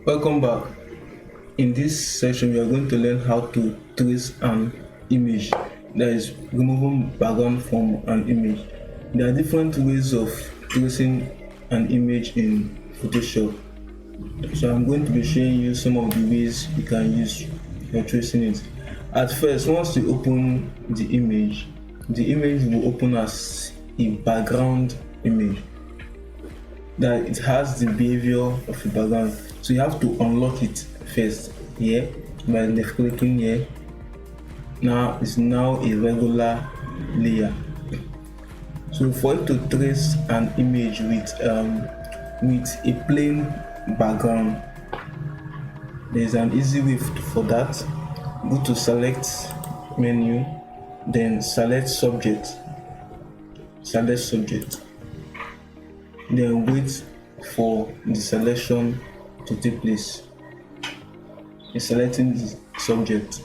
Welcome back. In this session, we are going to learn how to trace an image, that is, removing background from an image. There are different ways of tracing an image in Photoshop. So I'm going to be showing you some of the ways you can use for tracing it. At first, once you open the image will open as a background image, that it has the behavior of a background. So you have to unlock it first here by left clicking here. Now it's now a regular layer. So for it to trace an image with a plain background, there's an easy way for that. Go to select menu, then select subject, then wait for the selection to take place. You're selecting the subject.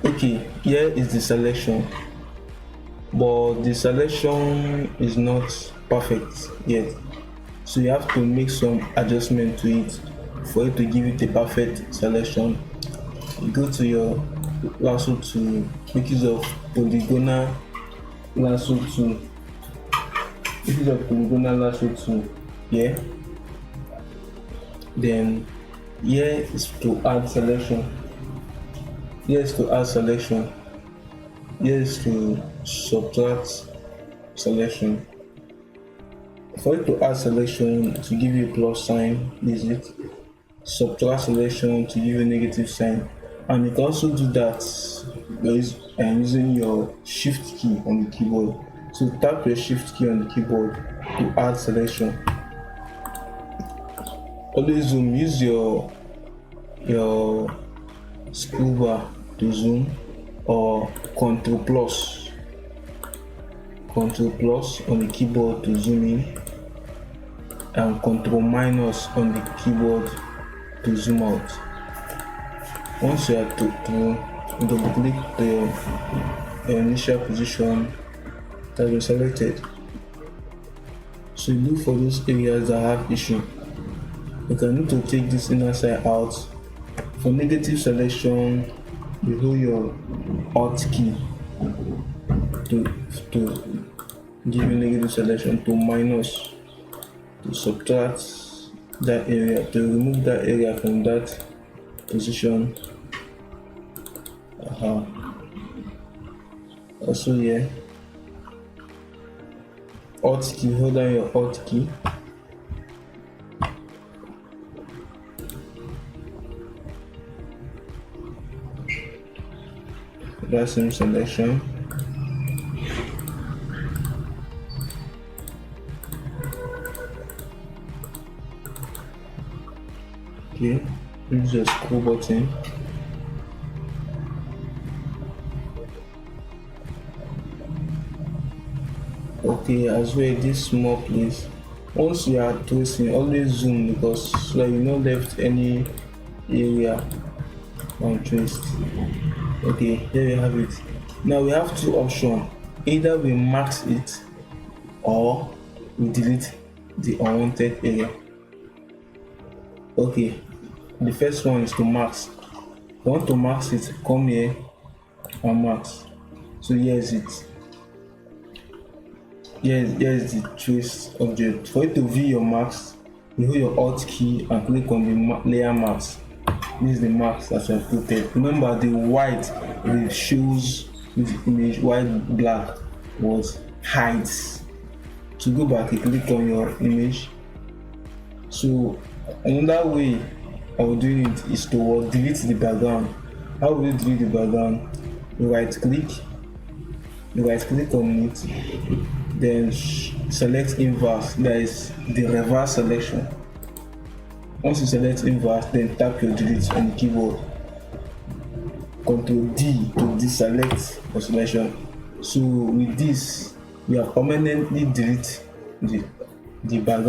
Okay, here is the selection, but the selection is not perfect yet, so you have to make some adjustment to it for it to give it a perfect selection. You go to your lasso tool, make use of Polygonal Lasso Tool. Here. Then here is to add selection. Here is to add selection. Here is to subtract selection. For it to add selection, to give you a plus sign, is it. Subtract selection to give you a negative sign. And you can also do that using your shift key on the keyboard. So tap your shift key on the keyboard to add selection. Always zoom. Use your scroll bar to zoom, or Ctrl plus on the keyboard to zoom in, and Ctrl minus on the keyboard to zoom out. Once you are to double click the initial position that has been selected. So you look for those areas that have issue. You can need to take this inner side out. For negative selection, you hold your Alt key to give you negative selection, to minus, to subtract that area, to remove that area from that position. Also here, Alt key, hold down your Alt key. That same selection. Okay, use the scroll button. Okay, as well this small place. Once you are tracing, always zoom, because so that you not left any area untraced. Okay, here we have it. Now we have two options. Either we mask it or we delete the unwanted area. Okay, the first one is to mask. If you want to mask it, come here and mask. So here is it. Here is the trace object. For you to view your mask, you hold your Alt key and click on the layer mask. This is the mask that you have put. Remember, the white it shows this image, white black was hides. To go back, you click on your image. So another way of doing it is to delete the background. How will you delete the background? You right click on it, then select inverse, that is the reverse selection. Once you select inverse, then tap your delete on the keyboard. Ctrl D to deselect the selection. So with this, we have permanently delete the background.